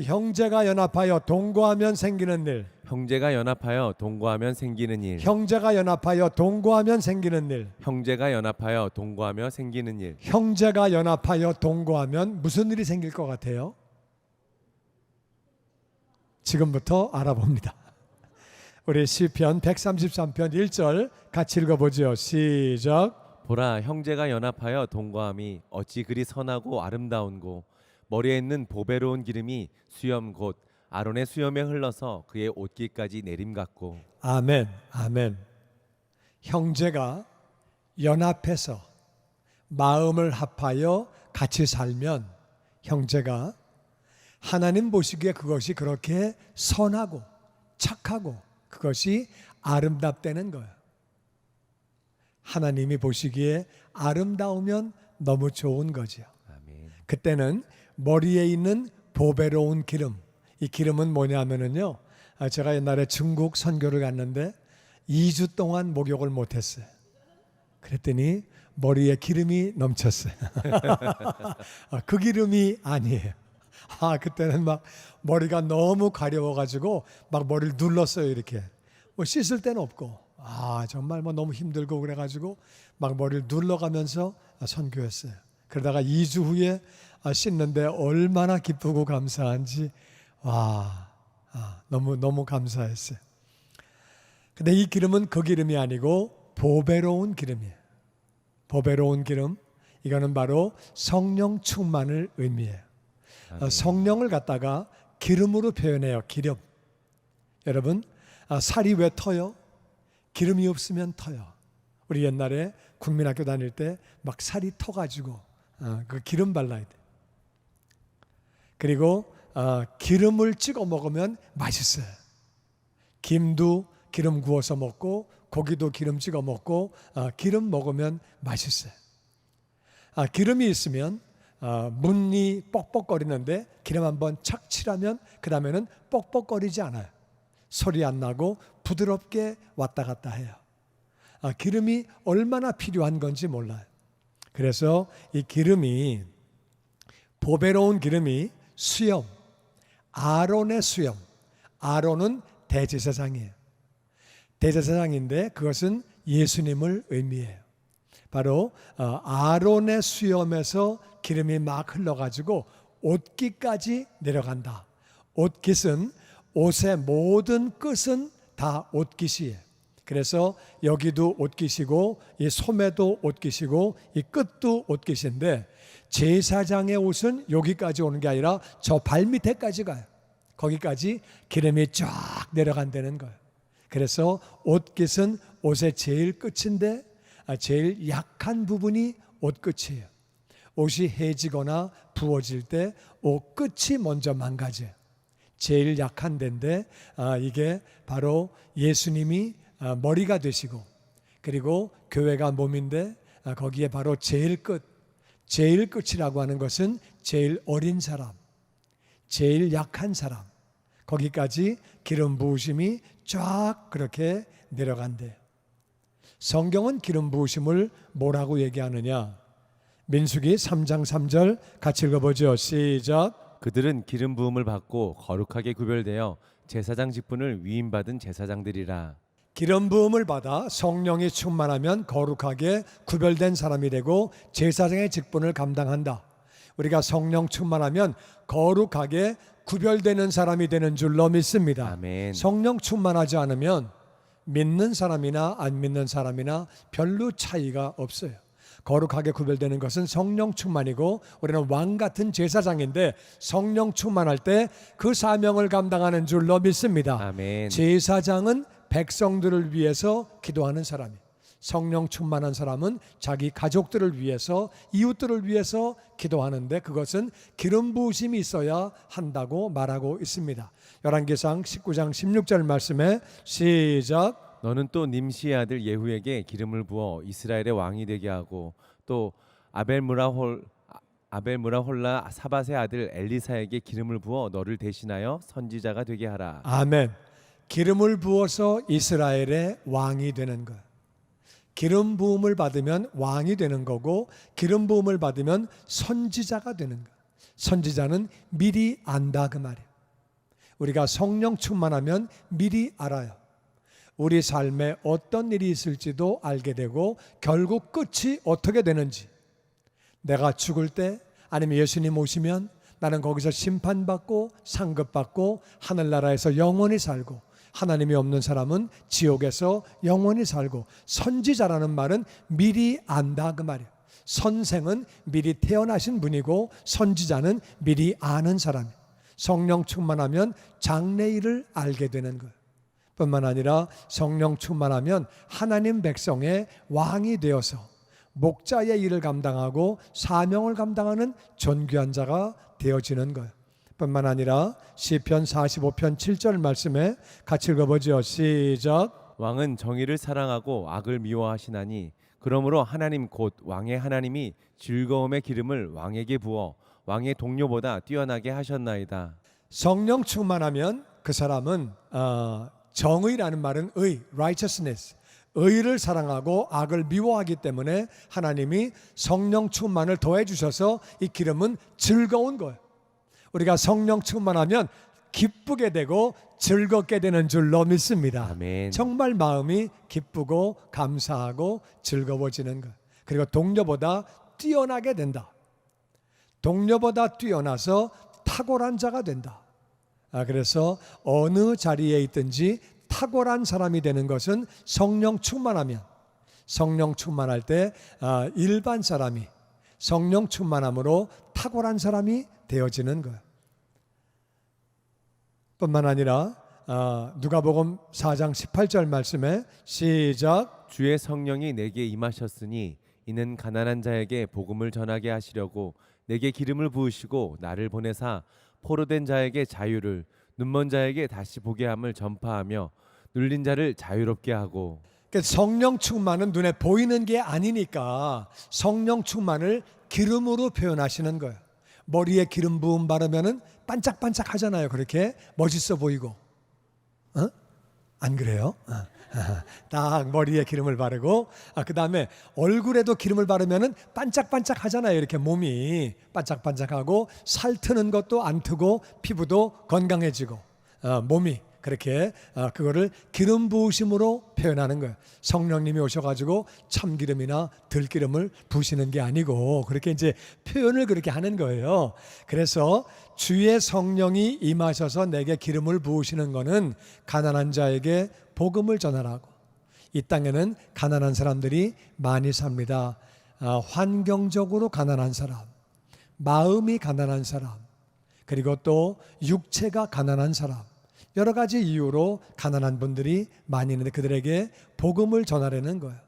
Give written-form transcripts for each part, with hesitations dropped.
형제가 연합하여 동거하면 생기는 일. 형제가 연합하여 동거하면 생기는 일. 형제가 연합하여 동거하면 생기는 일. 형제가 연합하여 동거하며 생기는 일. 형제가 연합하여 동거하면 무슨 일이 생길 것 같아요? 지금부터 알아봅니다. 우리 시편 133편 1절 같이 읽어보죠. 시작. 보라, 형제가 연합하여 동거함이 어찌 그리 선하고 아름다운고, 머리에 있는 보배로운 기름이 수염 곧 아론의 수염에 흘러서 그의 옷깃까지 내림 같고. 아멘, 아멘. 형제가 연합해서 마음을 합하여 같이 살면 형제가 하나님 보시기에 그것이 그렇게 선하고 착하고 그것이 아름답다는 거예요. 하나님이 보시기에 아름다우면 너무 좋은 거죠. 아멘. 그때는 머리에 있는 보배로운 기름, 이 기름은 뭐냐면은요, 제가 옛날에 중국 선교를 갔는데 2주 동안 목욕을 못했어요. 그랬더니 머리에 기름이 넘쳤어요. 그 기름이 아니에요. 그때는 막 머리가 너무 가려워가지고 막 머리를 눌렀어요. 이렇게 뭐 씻을 데는 없고 정말 뭐 너무 힘들고 그래가지고 막 머리를 눌러가면서 선교했어요. 그러다가 2주 후에 씻는데 얼마나 기쁘고 감사한지 너무 감사했어요. 근데 이 기름은 그 기름이 아니고 보배로운 기름이에요. 보배로운 기름, 이거는 바로 성령 충만을 의미해요. 성령을 갖다가 기름으로 표현해요. 기름. 여러분, 살이 왜 터요? 기름이 없으면 터요. 우리 옛날에 국민학교 다닐 때 막 살이 터가지고 그 기름 발라야 돼. 그리고 기름을 찍어 먹으면 맛있어요. 김도 기름 구워서 먹고 고기도 기름 찍어 먹고 기름 먹으면 맛있어요. 기름이 있으면 문이 뻑뻑거리는데 기름 한번 착 칠하면 그 다음에는 뻑뻑거리지 않아요. 소리 안 나고 부드럽게 왔다 갔다 해요. 기름이 얼마나 필요한 건지 몰라요. 그래서 이 기름이, 보배로운 기름이 수염, 아론의 수염. 아론은 대제사장이에요. 대제사장인데 그것은 예수님을 의미해요. 바로 아론의 수염에서 기름이 막 흘러가지고 옷깃까지 내려간다. 옷깃은, 옷의 모든 끝은 다 옷깃이에요. 그래서 여기도 옷깃이고 이 소매도 옷깃이고 이 끝도 옷깃인데, 제사장의 옷은 여기까지 오는 게 아니라 저 발밑에까지 가요. 거기까지 기름이 쫙 내려간다는 거예요. 그래서 옷깃은 옷의 제일 끝인데 제일 약한 부분이 옷끝이에요. 옷이 해지거나 부어질 때 옷끝이 먼저 망가져요. 제일 약한 데인데 이게 바로 예수님이 머리가 되시고, 그리고 교회가 몸인데 거기에 바로 제일 끝, 제일 끝이라고 하는 것은 제일 어린 사람, 제일 약한 사람, 거기까지 기름 부으심이 쫙 그렇게 내려간대요. 성경은 기름 부으심을 뭐라고 얘기하느냐? 민수기 3장 3절 같이 읽어보죠. 시작. 그들은 기름 부음을 받고 거룩하게 구별되어 제사장 직분을 위임받은 제사장들이라. 기름 부음을 받아 성령이 충만하면 거룩하게 구별된 사람이 되고 제사장의 직분을 감당한다. 우리가 성령 충만하면 거룩하게 구별되는 사람이 되는 줄로 믿습니다. 아멘. 성령 충만하지 않으면 믿는 사람이나 안 믿는 사람이나 별로 차이가 없어요. 거룩하게 구별되는 것은 성령 충만이고, 우리는 왕 같은 제사장인데 성령 충만할 때 그 사명을 감당하는 줄로 믿습니다. 아멘. 제사장은 백성들을 위해서 기도하는 사람이에요. 성령 충만한 사람은 자기 가족들을 위해서, 이웃들을 위해서 기도하는데 그것은 기름 부으심이 있어야 한다고 말하고 있습니다. 열왕기상 19장 16절 말씀에 시작. 너는 또 님시의 아들 예후에게 기름을 부어 이스라엘의 왕이 되게 하고, 또 아벨무라홀라 사밧의 아들 엘리사에게 기름을 부어 너를 대신하여 선지자가 되게 하라. 아멘. 기름을 부어서 이스라엘의 왕이 되는 것. 기름 부음을 받으면 왕이 되는 거고, 기름 부음을 받으면 선지자가 되는 것. 선지자는 미리 안다 그 말이에요. 우리가 성령 충만하면 미리 알아요. 우리 삶에 어떤 일이 있을지도 알게 되고 결국 끝이 어떻게 되는지, 내가 죽을 때 아니면 예수님 오시면 나는 거기서 심판받고 상급받고 하늘나라에서 영원히 살고, 하나님이 없는 사람은 지옥에서 영원히 살고, 선지자라는 말은 미리 안다 그 말이에요. 선생은 미리 태어나신 분이고 선지자는 미리 아는 사람이에요. 성령 충만하면 장래일을 알게 되는 거예요. 뿐만 아니라 성령 충만하면 하나님 백성의 왕이 되어서 목자의 일을 감당하고 사명을 감당하는 존귀한 자가 되어지는 거예요. 뿐만 아니라 시편 45편 7절 말씀에 같이 읽어보죠. 시작. 왕은 정의를 사랑하고 악을 미워하시나니 그러므로 하나님 곧 왕의 하나님이 즐거움의 기름을 왕에게 부어 왕의 동료보다 뛰어나게 하셨나이다. 성령 충만하면 그 사람은 정의라는 말은 의, righteousness, 의를 사랑하고 악을 미워하기 때문에 하나님이 성령 충만을 더해 주셔서 이 기름은 즐거운 거예요. 우리가 성령 충만하면 기쁘게 되고 즐겁게 되는 줄로 믿습니다. 아멘. 정말 마음이 기쁘고 감사하고 즐거워지는 것. 그리고 동료보다 뛰어나게 된다. 동료보다 뛰어나서 탁월한 자가 된다. 그래서 어느 자리에 있든지 탁월한 사람이 되는 것은 성령 충만하면, 성령 충만할 때 일반 사람이 성령 충만함으로 탁월한 사람이 되어지는 거예요. 뿐만 아니라 누가복음 4장 18절 말씀에 시작. 주의 성령이 내게 임하셨으니 이는 가난한 자에게 복음을 전하게 하시려고 내게 기름을 부으시고 나를 보내사 포로된 자에게 자유를, 눈먼 자에게 다시 보게 함을 전파하며 눌린 자를 자유롭게 하고. 성령 충만은 눈에 보이는 게 아니니까 성령 충만을 기름으로 표현하시는 거예요. 머리에 기름 부음 바르면은 반짝반짝 하잖아요. 그렇게 멋있어 보이고. 안 그래요? 딱 머리에 기름을 바르고 그 다음에 얼굴에도 기름을 바르면은 반짝반짝 하잖아요. 이렇게 몸이 반짝반짝하고 살트는 것도 안 트고 피부도 건강해지고 몸이 그렇게 그거를 기름 부으심으로 표현하는 거예요. 성령님이 오셔가지고 참기름이나 들기름을 부으시는 게 아니고 그렇게 이제 표현을 그렇게 하는 거예요. 그래서 주의 성령이 임하셔서 내게 기름을 부으시는 거는 가난한 자에게 복음을 전하라고. 이 땅에는 가난한 사람들이 많이 삽니다. 환경적으로 가난한 사람, 마음이 가난한 사람, 그리고 또 육체가 가난한 사람, 여러 가지 이유로 가난한 분들이 많이 있는데 그들에게 복음을 전하려는 거예요.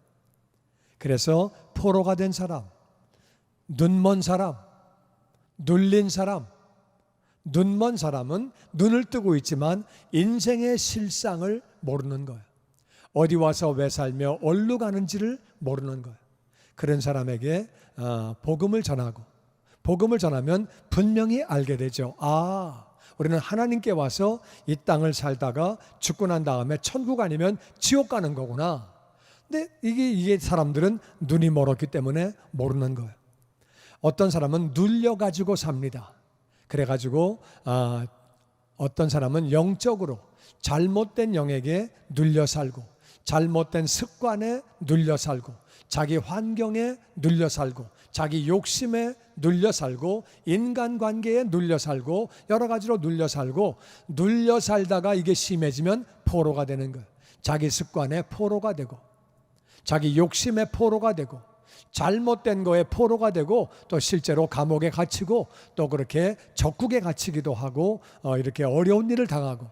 그래서 포로가 된 사람, 눈먼 사람, 눌린 사람, 눈먼 사람은 눈을 뜨고 있지만 인생의 실상을 모르는 거예요. 어디 와서 왜 살며 어디로 가는지를 모르는 거예요. 그런 사람에게 복음을 전하고, 복음을 전하면 분명히 알게 되죠. 우리는 하나님께 와서 이 땅을 살다가 죽고 난 다음에 천국 아니면 지옥 가는 거구나. 근데 이게 사람들은 눈이 멀었기 때문에 모르는 거예요. 어떤 사람은 눌려가지고 삽니다. 그래가지고 어떤 사람은 영적으로 잘못된 영에게 눌려 살고, 잘못된 습관에 눌려 살고, 자기 환경에 눌려 살고, 자기 욕심에 눌려 살고, 인간관계에 눌려 살고, 여러 가지로 눌려 살고, 눌려 살다가 이게 심해지면 포로가 되는 거예요. 자기 습관에 포로가 되고, 자기 욕심에 포로가 되고, 잘못된 거에 포로가 되고, 또 실제로 감옥에 갇히고, 또 그렇게 적국에 갇히기도 하고, 이렇게 어려운 일을 당하고,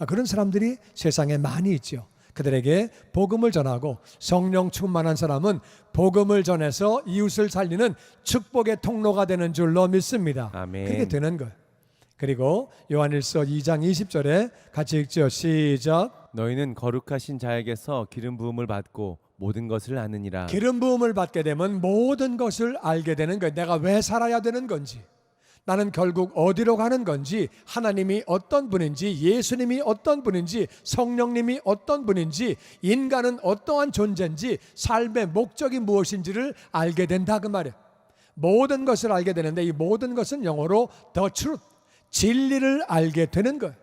그런 사람들이 세상에 많이 있죠. 그들에게 복음을 전하고, 성령 충만한 사람은 복음을 전해서 이웃을 살리는 축복의 통로가 되는 줄로 믿습니다. 아멘. 그렇게 되는 거예요. 그리고 요한일서 2장 20절에 같이 읽죠. 시작. 너희는 거룩하신 자에게서 기름 부음을 받고 모든 것을 아느니라. 기름 부음을 받게 되면 모든 것을 알게 되는 거예요. 내가 왜 살아야 되는 건지, 나는 결국 어디로 가는 건지, 하나님이 어떤 분인지, 예수님이 어떤 분인지, 성령님이 어떤 분인지, 인간은 어떠한 존재인지, 삶의 목적이 무엇인지를 알게 된다 그 말이에요. 모든 것을 알게 되는데 이 모든 것은 영어로 the truth, 진리를 알게 되는 거예요.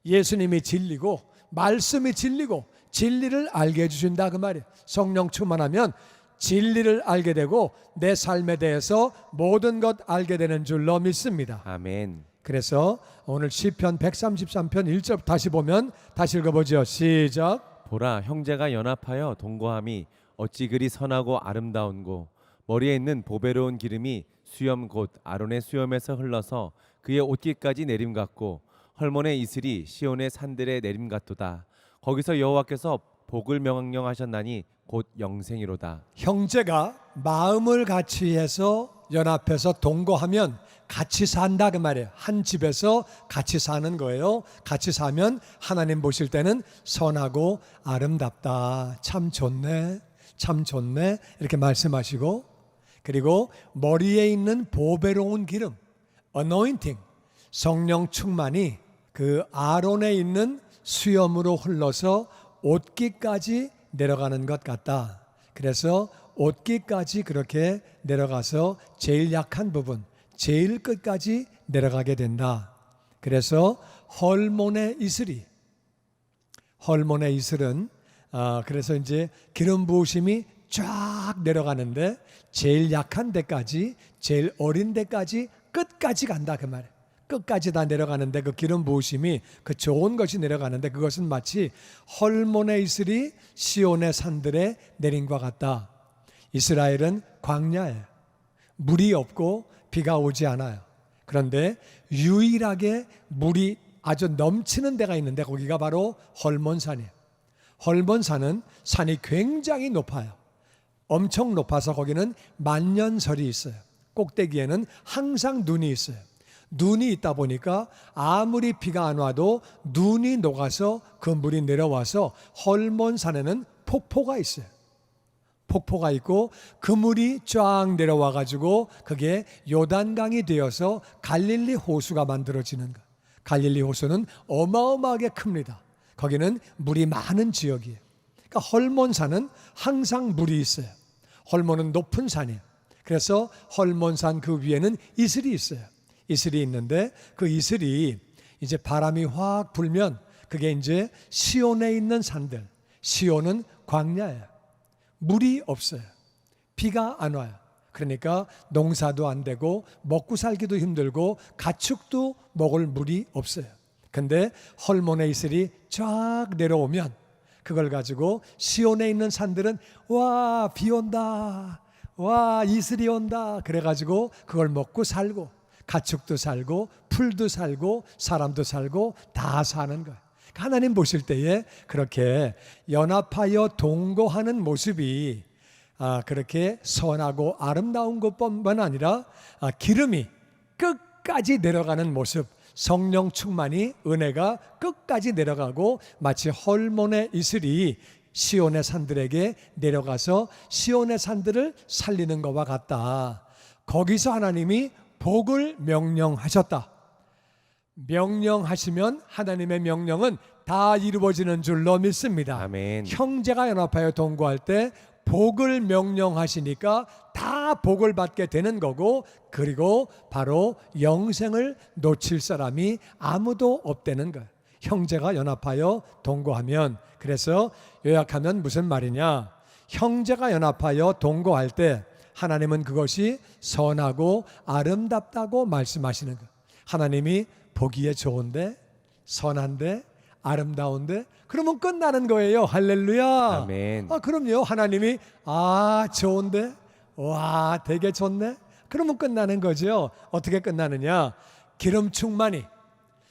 예수님이 진리고 말씀이 진리고 진리를 알게 해주신다 그 말이에요. 성령 충만하면 진리를 알게 되고 내 삶에 대해서 모든 것 알게 되는 줄로 믿습니다. 아멘. 그래서 오늘 시편 133편 1절 다시 보면 다시 읽어보죠. 시작. 보라, 형제가 연합하여 동거함이 어찌 그리 선하고 아름다운고, 머리에 있는 보배로운 기름이 수염 곧 아론의 수염에서 흘러서 그의 옷깃까지 내림 같고, 헐몬의 이슬이 시온의 산들의 내림 같도다. 거기서 여호와께서 복을 명령하셨나니 곧 영생이로다. 형제가 마음을 같이 해서 연합해서 동거하면 같이 산다 그 말이에요. 한 집에서 같이 사는 거예요. 같이 사면 하나님 보실 때는 선하고 아름답다. 참 좋네. 참 좋네. 이렇게 말씀하시고, 그리고 머리에 있는 보배로운 기름, anointing, 성령 충만이 그 아론에 있는 수염으로 흘러서 옷깃까지 내려가는 것 같다. 그래서 옷깃까지 그렇게 내려가서 제일 약한 부분, 제일 끝까지 내려가게 된다. 그래서 헐몬의 이슬이, 헐몬의 이슬은 그래서 이제 기름 부으심이 쫙 내려가는데 제일 약한 데까지, 제일 어린 데까지 끝까지 간다 그 말이에요. 끝까지 다 내려가는데 그 기름 부으심이 그 좋은 것이 내려가는데 그것은 마치 헐몬의 이슬이 시온의 산들에 내림과 같다. 이스라엘은 광야예요. 물이 없고 비가 오지 않아요. 그런데 유일하게 물이 아주 넘치는 데가 있는데 거기가 바로 헐몬산이에요. 헐몬산은 산이 굉장히 높아요. 엄청 높아서 거기는 만년설이 있어요. 꼭대기에는 항상 눈이 있어요. 눈이 있다 보니까 아무리 비가 안 와도 눈이 녹아서 그 물이 내려와서 헐몬산에는 폭포가 있어요. 폭포가 있고 그 물이 쫙 내려와 가지고 그게 요단강이 되어서 갈릴리 호수가 만들어지는 거예요. 갈릴리 호수는 어마어마하게 큽니다. 거기는 물이 많은 지역이에요. 그러니까 헐몬산은 항상 물이 있어요. 헐몬은 높은 산이에요. 그래서 헐몬산 그 위에는 이슬이 있어요. 이슬이 있는데 그 이슬이 이제 바람이 확 불면 그게 이제 시온에 있는 산들, 시온은 광야예요. 물이 없어요. 비가 안 와요. 그러니까 농사도 안 되고 먹고 살기도 힘들고 가축도 먹을 물이 없어요. 근데 헐몬의 이슬이 쫙 내려오면 그걸 가지고 시온에 있는 산들은 와, 비 온다. 와, 이슬이 온다. 그래가지고 그걸 먹고 살고 가축도 살고 풀도 살고 사람도 살고 다 사는 거예요. 하나님 보실 때에 그렇게 연합하여 동거하는 모습이 그렇게 선하고 아름다운 것뿐만 아니라 기름이 끝까지 내려가는 모습, 성령 충만이 은혜가 끝까지 내려가고 마치 헐몬의 이슬이 시온의 산들에게 내려가서 시온의 산들을 살리는 것과 같다. 거기서 하나님이 복을 명령하셨다. 명령하시면 하나님의 명령은 다 이루어지는 줄로 믿습니다. 아멘. 형제가 연합하여 동거할 때 복을 명령하시니까 다 복을 받게 되는 거고, 그리고 바로 영생을 놓칠 사람이 아무도 없다는 거예요. 형제가 연합하여 동거하면, 그래서 요약하면 무슨 말이냐, 형제가 연합하여 동거할 때 하나님은 그것이 선하고 아름답다고 말씀하시는 거예요. 하나님이 보기에 좋은데, 선한데, 아름다운데, 그러면 끝나는 거예요. 할렐루야. 아멘. 그럼요. 하나님이 좋은데, 와, 되게 좋네. 그러면 끝나는 거죠. 어떻게 끝나느냐? 기름 충만이,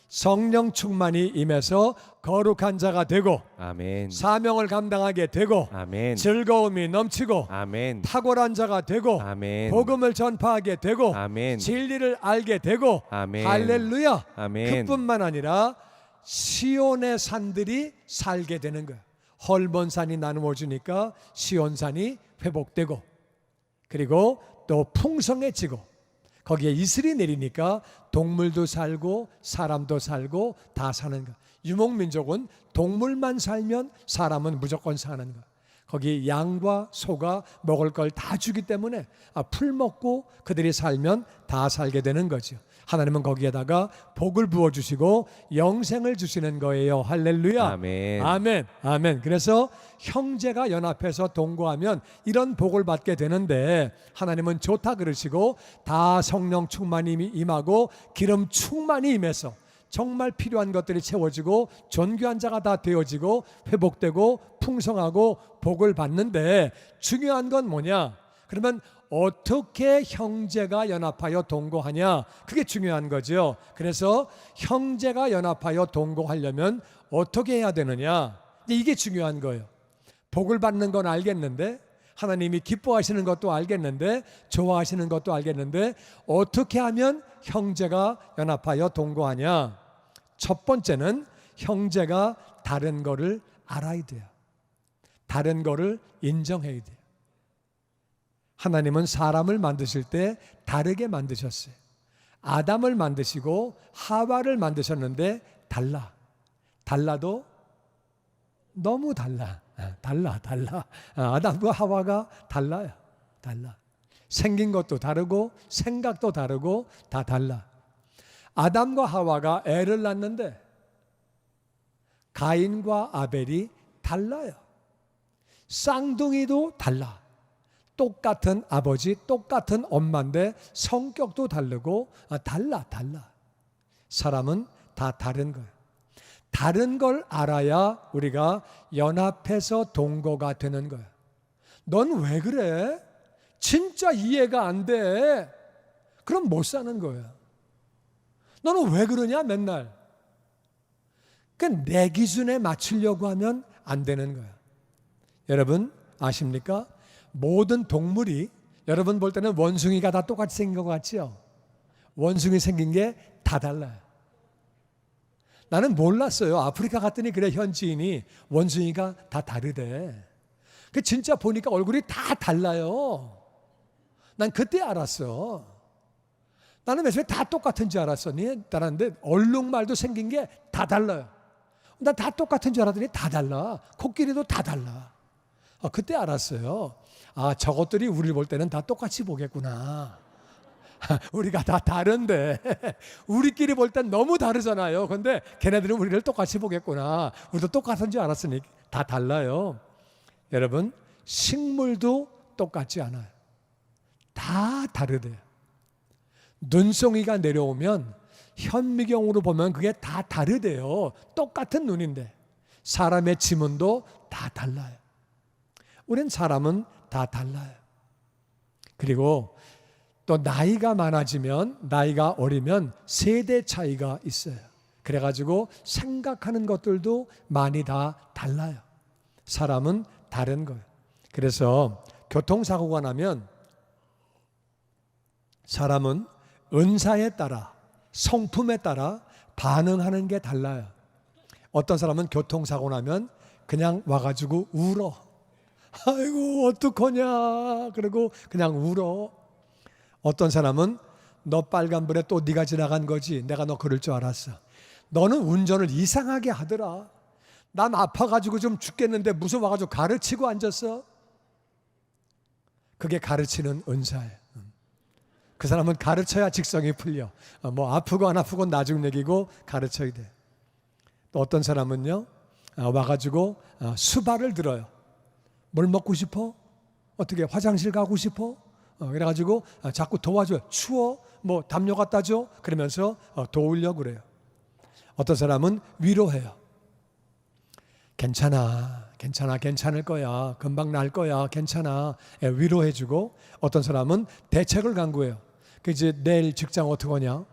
성령 충만이 임해서 거룩한 자가 되고, 아멘. 사명을 감당하게 되고, 아멘. 즐거움이 넘치고, 아멘. 탁월한 자가 되고, 아멘. 복음을 전파하게 되고, 아멘. 진리를 알게 되고, 아멘. 할렐루야. 아멘. 그뿐만 아니라 시온의 산들이 살게 되는 거예요. 헐몬산이 나누어지니까 시온산이 회복되고, 그리고 또 풍성해지고, 거기에 이슬이 내리니까 동물도 살고 사람도 살고 다 사는 거야. 유목민족은 동물만 살면 사람은 무조건 사는 거야. 거기 양과 소가 먹을 걸 다 주기 때문에 풀 먹고 그들이 살면 다 살게 되는 거죠. 하나님은 거기에다가 복을 부어주시고 영생을 주시는 거예요. 할렐루야. 아멘. 아멘. 아멘. 그래서 형제가 연합해서 동거하면 이런 복을 받게 되는데 하나님은 좋다 그러시고 다 성령 충만이 임하고 기름 충만이 임해서 정말 필요한 것들이 채워지고 존귀한 자가 다 되어지고 회복되고 풍성하고 복을 받는데 중요한 건 뭐냐? 그러면 어떻게 형제가 연합하여 동거하냐? 그게 중요한 거죠. 그래서 형제가 연합하여 동거하려면 어떻게 해야 되느냐? 이게 중요한 거예요. 복을 받는 건 알겠는데 하나님이 기뻐하시는 것도 알겠는데 좋아하시는 것도 알겠는데 어떻게 하면 형제가 연합하여 동거하냐? 첫 번째는 형제가 다른 거를 알아야 돼요. 다른 거를 인정해야 돼요. 하나님은 사람을 만드실 때 다르게 만드셨어요. 아담을 만드시고 하와를 만드셨는데 달라도 너무 달라. 아담과 하와가 달라요. 생긴 것도 다르고 생각도 다르고 다 달라. 아담과 하와가 애를 낳는데 가인과 아벨이 달라요. 쌍둥이도 달라. 똑같은 아버지, 똑같은 엄마인데 성격도 다르고 달라. 사람은 다 다른 거예요. 다른 걸 알아야 우리가 연합해서 동거가 되는 거예요. 넌 왜 그래? 진짜 이해가 안 돼. 그럼 못 사는 거예요. 너는 왜 그러냐 맨날. 내 기준에 맞추려고 하면 안 되는 거예요. 여러분 아십니까? 모든 동물이 여러분 볼 때는 원숭이가 다 똑같이 생긴 것 같지요? 원숭이 생긴 게 다 달라요. 나는 몰랐어요. 아프리카 갔더니 그래 현지인이 원숭이가 다 다르대. 그 진짜 보니까 얼굴이 다 달라요. 난 그때 알았어. 나는 맨 처음에 다 똑같은 줄 알았더니 다른데 얼룩말도 생긴 게 다 달라요. 난 다 똑같은 줄 알았더니 다 달라. 코끼리도 다 달라. 그때 알았어요. 저것들이 우리를 볼 때는 다 똑같이 보겠구나. 우리가 다 다른데 우리끼리 볼 땐 너무 다르잖아요. 근데 걔네들은 우리를 똑같이 보겠구나. 우리도 똑같은 줄 알았으니 다 달라요. 여러분 식물도 똑같지 않아요. 다 다르대요. 눈송이가 내려오면 현미경으로 보면 그게 다 다르대요. 똑같은 눈인데 사람의 지문도 다 달라요. 우린 사람은 다 달라요. 그리고 또 나이가 많아지면 나이가 어리면 세대 차이가 있어요. 그래가지고 생각하는 것들도 많이 다 달라요. 사람은 다른 거예요. 그래서 교통사고가 나면 사람은 은사에 따라 성품에 따라 반응하는 게 달라요. 어떤 사람은 교통사고 나면 그냥 와가지고 울어. 아이고 어떡하냐 그러고 그냥 울어. 어떤 사람은 너 빨간불에 또 네가 지나간 거지. 내가 너 그럴 줄 알았어. 너는 운전을 이상하게 하더라. 난 아파가지고 좀 죽겠는데 무슨 와가지고 가르치고 앉았어. 그게 가르치는 은사예요. 그 사람은 가르쳐야 직성이 풀려. 뭐 아프고 안 아프고 나중 얘기고 가르쳐야 돼. 또 어떤 사람은요 와가지고 수발을 들어요. 뭘 먹고 싶어? 어떻게 화장실 가고 싶어? 그래가지고 자꾸 도와줘요. 추워? 뭐 담요 갖다 줘? 그러면서 도우려고 그래요. 어떤 사람은 위로해요. 괜찮을 거야. 금방 날 거야. 괜찮아. 위로해주고 어떤 사람은 대책을 강구해요. 그 이제 내일 직장 어떻게 하냐?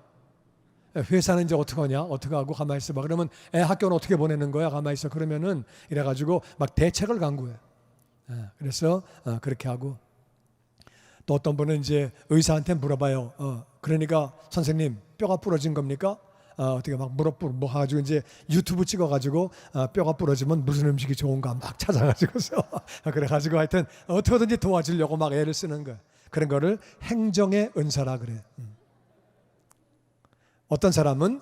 회사는 이제 어떻게 하냐? 어떻게 하고 가만히 있어봐. 그러면 애 학교는 어떻게 보내는 거야? 가만히 있어. 그러면은 이래가지고 막 대책을 강구해요. 그래서 그렇게 하고 또 어떤 분은 이제 의사한테 물어봐요. 그러니까 선생님 뼈가 부러진 겁니까? 어떻게 막 뭐 가지고 이제 유튜브 찍어가지고 뼈가 부러지면 무슨 음식이 좋은가 막 찾아가지고서 그래가지고 하여튼 어떻게든지 도와주려고 막 애를 쓰는 거예요. 그런 거를 행정의 은사라 그래요. 어떤 사람은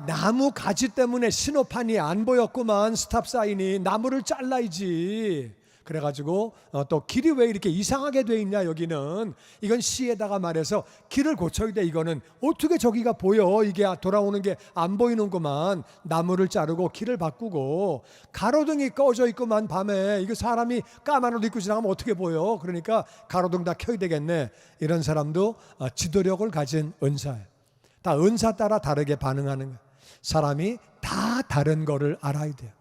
나무 가지 때문에 신호판이 안 보였구만. 스탑 사인이 나무를 잘라야지. 그래가지고 또 길이 왜 이렇게 이상하게 돼 있냐 여기는 이건 시에다가 말해서 길을 고쳐야 돼. 이거는 어떻게 저기가 보여, 이게 돌아오는 게 안 보이는구만. 나무를 자르고 길을 바꾸고 가로등이 꺼져 있구만 밤에 이거 사람이 까만 옷 입고 지나가면 어떻게 보여. 그러니까 가로등 다 켜야 되겠네. 이런 사람도 지도력을 가진 은사예요. 다 은사 따라 다르게 반응하는 거예요. 사람이 다 다른 거를 알아야 돼요.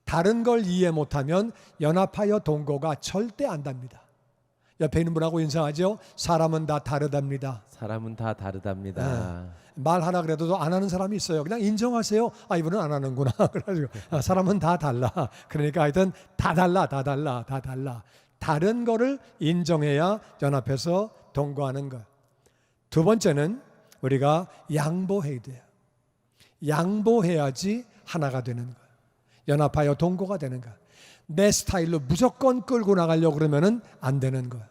다른 걸 이해 못하면 연합하여 동거가 절대 안 답니다. 옆에 있는 분하고 인사하죠. 사람은 다 다르답니다. 사람은 다 다르답니다. 말하라 그래도 안 하는 사람이 있어요. 그냥 인정하세요. 이분은 안 하는구나. 그래가지고 사람은 다 달라. 그러니까 하여튼 다 달라. 다른 거를 인정해야 연합해서 동거하는 거예요. 두 번째는 우리가 양보해야 돼요. 양보해야지 하나가 되는 거예요. 연합하여 동거가 되는 거예요. 내 스타일로 무조건 끌고 나가려고 그러면은 안 되는 거예요.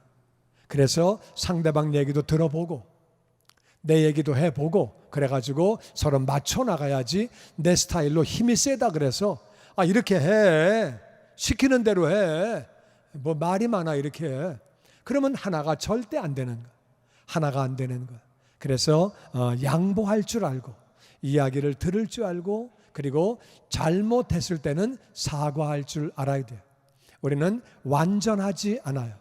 그래서 상대방 얘기도 들어보고 내 얘기도 해보고 그래가지고 서로 맞춰 나가야지. 내 스타일로 힘이 세다 그래서 이렇게 해, 시키는 대로 해, 뭐 말이 많아 이렇게 해. 그러면 하나가 절대 안 되는 거예요. 하나가 안 되는 거예요. 그래서 양보할 줄 알고 이야기를 들을 줄 알고 그리고 잘못했을 때는 사과할 줄 알아야 돼요. 우리는 완전하지 않아요.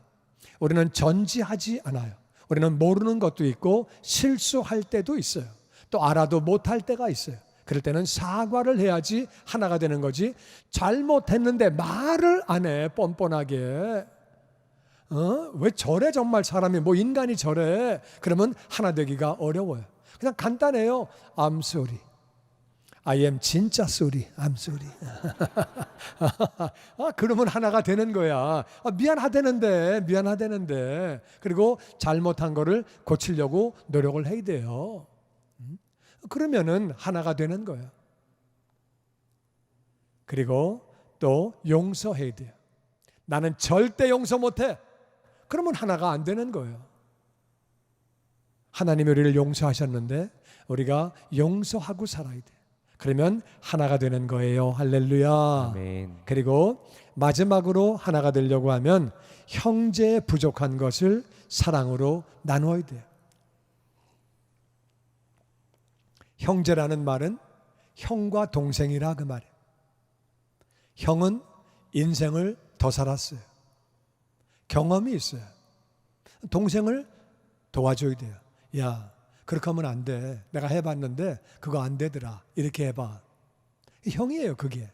우리는 전지하지 않아요. 우리는 모르는 것도 있고 실수할 때도 있어요. 또 알아도 못할 때가 있어요. 그럴 때는 사과를 해야지 하나가 되는 거지. 잘못했는데 말을 안 해. 뻔뻔하게. 왜 저래 정말 사람이, 뭐 인간이 저래. 그러면 하나 되기가 어려워요. 그냥 간단해요. I'm sorry. I am 진짜 sorry. I'm sorry. 그러면 하나가 되는 거야. 미안하다는데. 그리고 잘못한 거를 고치려고 노력을 해야 돼요. 그러면은 하나가 되는 거예요. 그리고 또 용서해야 돼요. 나는 절대 용서 못해. 그러면 하나가 안 되는 거예요. 하나님이 우리를 용서하셨는데 우리가 용서하고 살아야 돼요. 그러면 하나가 되는 거예요. 할렐루야. 아멘. 그리고 마지막으로 하나가 되려고 하면 형제의 부족한 것을 사랑으로 나누어야 돼요. 형제라는 말은 형과 동생이라 그 말이에요. 형은 인생을 더 살았어요. 경험이 있어요. 동생을 도와줘야 돼요. 야, 그렇게 하면 안 돼. 내가 해봤는데 그거 안 되더라. 이렇게 해봐. 형이에요, 그게.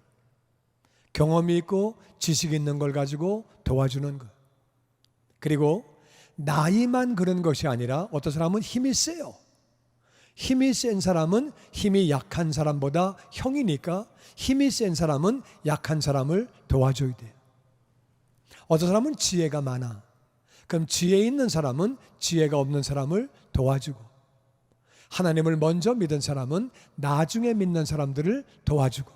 경험이 있고 지식 있는 걸 가지고 도와주는 거. 그리고 나이만 그런 것이 아니라 어떤 사람은 힘이 세요. 힘이 센 사람은 힘이 약한 사람보다 형이니까 힘이 센 사람은 약한 사람을 도와줘야 돼요. 어떤 사람은 지혜가 많아. 그럼 지혜 있는 사람은 지혜가 없는 사람을 도와주고, 하나님을 먼저 믿은 사람은 나중에 믿는 사람들을 도와주고,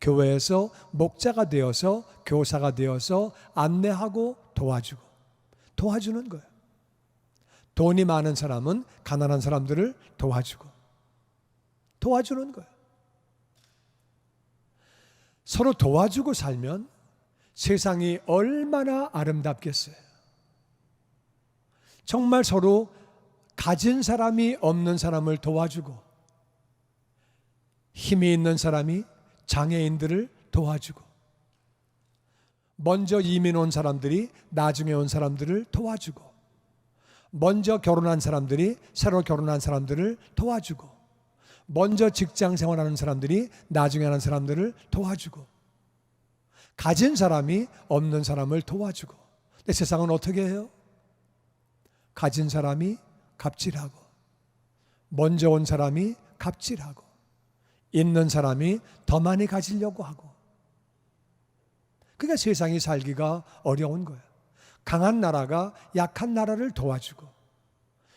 교회에서 목자가 되어서 교사가 되어서 안내하고 도와주는 거예요. 돈이 많은 사람은 가난한 사람들을 도와주는 거예요. 서로 도와주고 살면 세상이 얼마나 아름답겠어요. 정말 서로 가진 사람이 없는 사람을 도와주고, 힘이 있는 사람이 장애인들을 도와주고, 먼저 이민 온 사람들이 나중에 온 사람들을 도와주고, 먼저 결혼한 사람들이 새로 결혼한 사람들을 도와주고, 먼저 직장 생활하는 사람들이 나중에 하는 사람들을 도와주고, 가진 사람이 없는 사람을 도와주고. 근데 세상은 어떻게 해요? 가진 사람이 갑질하고, 먼저 온 사람이 갑질하고, 있는 사람이 더 많이 가지려고 하고. 그러니까 세상이 살기가 어려운 거예요. 강한 나라가 약한 나라를 도와주고,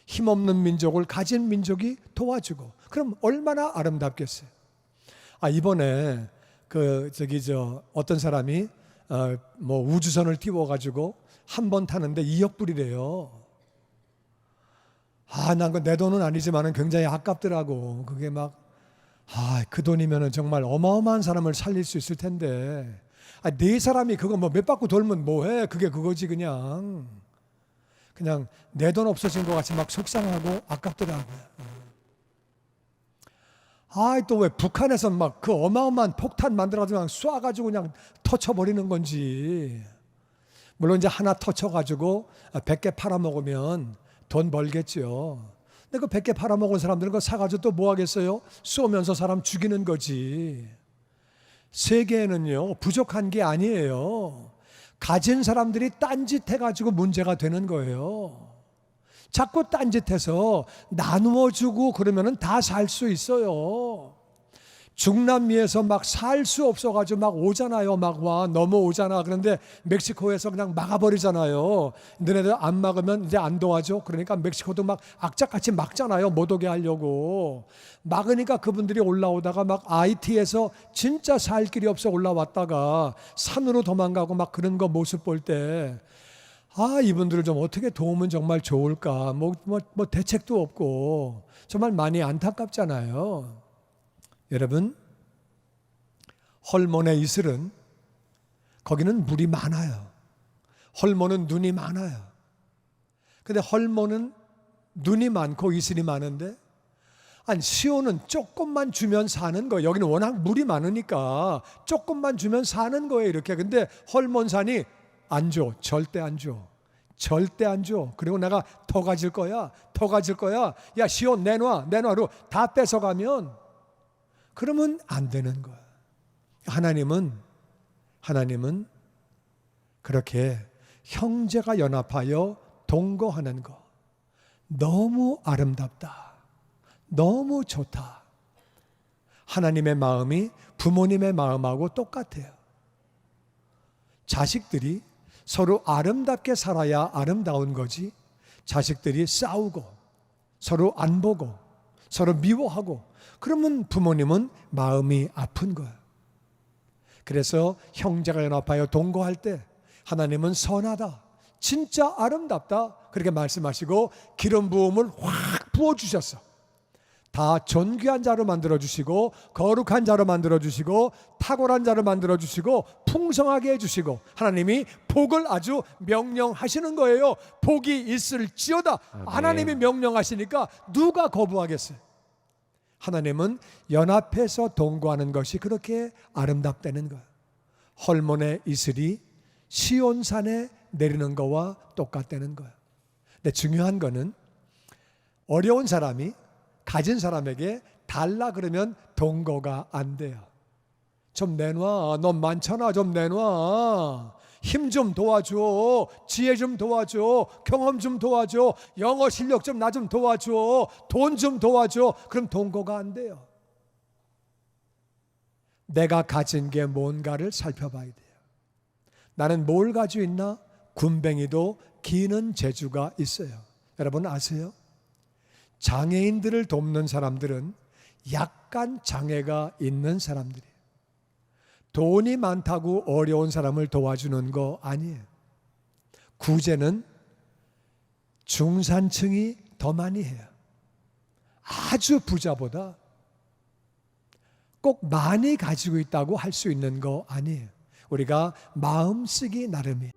힘없는 민족을 가진 민족이 도와주고. 그럼 얼마나 아름답겠어요. 이번에 어떤 사람이 우주선을 띄워가지고 한 번 타는데 2억 불이래요. 난 내 돈은 아니지만 굉장히 아깝더라고. 그게 그 돈이면 정말 어마어마한 사람을 살릴 수 있을 텐데 네 사람이 그거 뭐 몇 바퀴 돌면 뭐해? 그게 그거지 그냥 내 돈 없어진 것 같이 막 속상하고 아깝더라고요. 또 왜 북한에서 막 그 어마어마한 폭탄 만들어가지고 그냥 쏴가지고 그냥 터쳐버리는 건지. 물론 이제 하나 터쳐가지고 100개 팔아먹으면 돈 벌겠죠. 근데 그 100개 팔아먹은 사람들은 그거 사가지고 또 뭐 하겠어요? 쏘면서 사람 죽이는 거지. 세계에는요, 부족한 게 아니에요. 가진 사람들이 딴짓해가지고 문제가 되는 거예요. 자꾸 딴짓해서 나누어주고 그러면 다 살 수 있어요. 중남미에서 막 살 수 없어가지고 막 오잖아요. 막 와 넘어오잖아. 그런데 멕시코에서 그냥 막아버리잖아요. 너네들 안 막으면 이제 안 도와줘. 그러니까 멕시코도 막 악착같이 막잖아요. 못 오게 하려고. 막으니까 그분들이 올라오다가 막 IT에서 진짜 살 길이 없어 올라왔다가 산으로 도망가고 막 그런 거 모습 볼 때 이분들을 좀 어떻게 도우면 정말 좋을까. 뭐 대책도 없고 정말 많이 안타깝잖아요. 여러분, 헐몬의 이슬은 거기는 물이 많아요. 헐몬은 눈이 많아요. 근데 헐몬은 눈이 많고 이슬이 많은데 시온은 조금만 주면 사는 거예요. 여기는 워낙 물이 많으니까 조금만 주면 사는 거예요. 이렇게. 근데 헐몬산이 안 줘. 절대 안 줘. 절대 안 줘. 그리고 내가 더 가질 거야. 더 가질 거야. 야 시온 내놔로 다 뺏어가면 그러면 안 되는 거야. 하나님은 그렇게 형제가 연합하여 동거하는 거 너무 아름답다. 너무 좋다. 하나님의 마음이 부모님의 마음하고 똑같아요. 자식들이 서로 아름답게 살아야 아름다운 거지. 자식들이 싸우고 서로 안 보고 서로 미워하고 그러면 부모님은 마음이 아픈 거예요. 그래서 형제가 연합하여 동거할 때 하나님은 선하다, 진짜 아름답다 그렇게 말씀하시고 기름 부음을 확 부어주셨어. 다 존귀한 자로 만들어주시고 거룩한 자로 만들어주시고 탁월한 자로 만들어주시고 풍성하게 해주시고 하나님이 복을 아주 명령하시는 거예요. 복이 있을지어다. 하나님이 명령하시니까 누가 거부하겠어요? 하나님은 연합해서 동거하는 것이 그렇게 아름답다는 거예요. 헐몬의 이슬이 시온산에 내리는 거와 똑같다는 거예요. 근데 중요한 거는 어려운 사람이 가진 사람에게 달라 그러면 동거가 안 돼요. 좀 내놔. 너 많잖아. 좀 내놔. 힘 좀 도와줘. 지혜 좀 도와줘. 경험 좀 도와줘. 영어 실력 좀 나 좀 도와줘. 돈 좀 도와줘. 그럼 동거가 안 돼요. 내가 가진 게 뭔가를 살펴봐야 돼요. 나는 뭘 가지고 있나? 군뱅이도 기는 재주가 있어요. 여러분 아세요? 장애인들을 돕는 사람들은 약간 장애가 있는 사람들이에요. 돈이 많다고 어려운 사람을 도와주는 거 아니에요. 구제는 중산층이 더 많이 해요. 아주 부자보다 꼭 많이 가지고 있다고 할 수 있는 거 아니에요. 우리가 마음 쓰기 나름이에요.